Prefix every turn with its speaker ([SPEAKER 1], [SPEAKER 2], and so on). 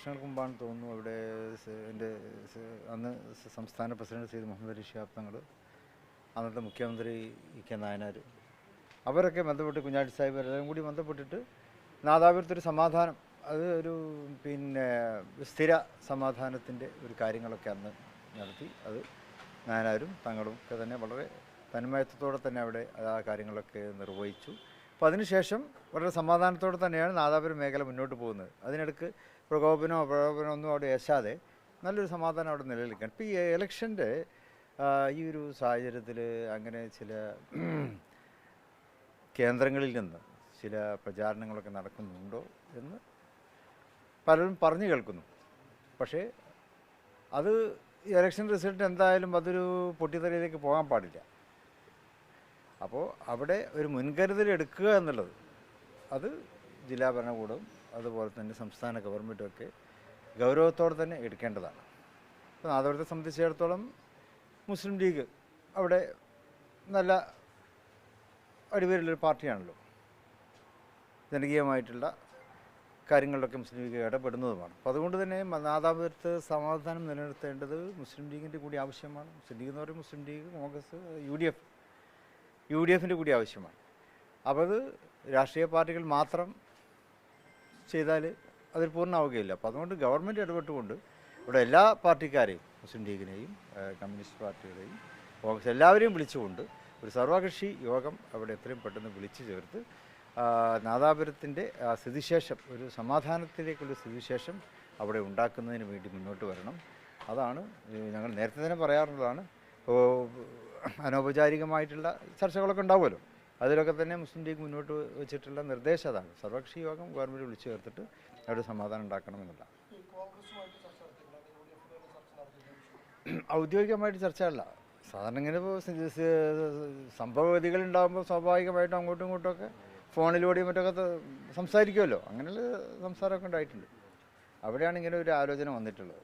[SPEAKER 1] വർഷങ്ങൾക്ക് മുമ്പാണ് തോന്നുന്നു അവിടെ എൻ്റെ അന്ന് സംസ്ഥാന പ്രസിഡന്റ് സയ്യിദ് മുഹമ്മദ് അലി ശിഹാബ് തങ്ങൾ, അന്നത്തെ മുഖ്യമന്ത്രി കെ നായനാർ, അവരൊക്കെ ബന്ധപ്പെട്ട് കുഞ്ഞാട്ടി സാഹിബ് എല്ലാം കൂടി ബന്ധപ്പെട്ടിട്ട് നാദാപുരത്തൊരു സമാധാനം, അത് ഒരു സ്ഥിര സമാധാനത്തിൻ്റെ ഒരു കാര്യങ്ങളൊക്കെ അന്ന് നടത്തി. അത് നായനാരും തങ്ങളും ഒക്കെ തന്നെ വളരെ തന്മയത്വത്തോടെ തന്നെ അവിടെ ആ കാര്യങ്ങളൊക്കെ നിർവഹിച്ചു. അപ്പോൾ അതിനുശേഷം വളരെ സമാധാനത്തോടെ തന്നെയാണ് നാദാപുരം മേഖല മുന്നോട്ട് പോകുന്നത്. അതിനിടയ്ക്ക് പ്രകോപനമോ ഒന്നും അവിടെ ഏശാതെ നല്ലൊരു സമാധാനം അവിടെ നിലനിൽക്കാൻ. ഇപ്പോൾ ഈ ഇലക്ഷൻ്റെ ഈ ഒരു സാഹചര്യത്തിൽ അങ്ങനെ ചില കേന്ദ്രങ്ങളിൽ നിന്ന് ചില പ്രചാരണങ്ങളൊക്കെ നടക്കുന്നുണ്ടോ എന്ന് പലരും പറഞ്ഞു കേൾക്കുന്നു. പക്ഷേ അത് ഇലക്ഷൻ റിസൾട്ട് എന്തായാലും അതൊരു പൊട്ടിത്തെറിയിലേക്ക് പോകാൻ പാടില്ല. അപ്പോൾ അവിടെ ഒരു മുൻകരുതൽ എടുക്കുക എന്നുള്ളത് അത് ജില്ലാ ഭരണകൂടവും അതുപോലെ തന്നെ സംസ്ഥാന ഗവൺമെൻറ്റുമൊക്കെ ഗൗരവത്തോടെ തന്നെ എടുക്കേണ്ടതാണ്. ഇപ്പോൾ നാദാപുരത്തെ സംബന്ധിച്ചിടത്തോളം മുസ്ലിം ലീഗ് അവിടെ നല്ല അടിപൊളിയുള്ളൊരു പാർട്ടിയാണല്ലോ. ജനകീയമായിട്ടുള്ള കാര്യങ്ങളിലൊക്കെ മുസ്ലിം ലീഗ് ഇടപെടുന്നതുമാണ്. അപ്പോൾ അതുകൊണ്ട് തന്നെ നാദാപുരത്ത് സമാധാനം നിലനിർത്തേണ്ടത് മുസ്ലിം ലീഗിൻ്റെ കൂടി ആവശ്യമാണ്. മുസ്ലിം ലീഗ് എന്ന് പറയുമ്പോൾ മുസ്ലിം ലീഗ്, കോൺഗ്രസ്, യു ഡി എഫിൻ്റെ കൂടി ആവശ്യമാണ്. അപ്പോൾ അത് രാഷ്ട്രീയ പാർട്ടികൾ മാത്രം ചെയ്താൽ അതിൽ പൂർണ്ണമാവുകയില്ല. അപ്പോൾ അതുകൊണ്ട് ഗവൺമെൻറ് ഇടപെട്ടുകൊണ്ട് ഇവിടെ എല്ലാ പാർട്ടിക്കാരെയും, മുസ്ലിം ലീഗിനെയും കമ്മ്യൂണിസ്റ്റ് പാർട്ടികളെയും കോൺഗ്രസ് എല്ലാവരെയും വിളിച്ചുകൊണ്ട് ഒരു സർവകക്ഷി യോഗം അവിടെ എത്രയും പെട്ടെന്ന് വിളിച്ചു ചേർത്ത് നാദാപുരത്തിൻ്റെ സ്ഥിതിശേഷം, ഒരു സമാധാനത്തിലേക്കുള്ള സ്ഥിതിശേഷം അവിടെ ഉണ്ടാക്കുന്നതിന് വേണ്ടി മുന്നോട്ട് വരണം. അതാണ് ഞങ്ങൾ നേരത്തെ തന്നെ പറയാറുള്ളതാണ്. ഇപ്പോൾ അനൗപചാരികമായിട്ടുള്ള ചർച്ചകളൊക്കെ ഉണ്ടാവുമല്ലോ, അതിലൊക്കെ തന്നെ മുസ്ലിം ലീഗ് മുന്നോട്ട് വെച്ചിട്ടുള്ള നിർദ്ദേശം അതാണ്. സർവകക്ഷി യോഗം ഗവൺമെൻറ് വിളിച്ചു ചേർത്തിട്ട് അവിടെ സമാധാനം ഉണ്ടാക്കണമെന്നുള്ള. ഔദ്യോഗികമായിട്ട് ചർച്ചയല്ല, സാധാരണ ഇങ്ങനെ ഇപ്പോൾ സംഭവഗതികൾ ഉണ്ടാകുമ്പോൾ സ്വാഭാവികമായിട്ടും അങ്ങോട്ടും ഇങ്ങോട്ടുമൊക്കെ ഫോണിലൂടെയും മറ്റൊക്കെ സംസാരിക്കുമല്ലോ. അങ്ങനെയുള്ള സംസാരമൊക്കെ ഉണ്ടായിട്ടുണ്ട്. അവിടെയാണ് ഇങ്ങനെ ഒരു ആലോചന വന്നിട്ടുള്ളത്.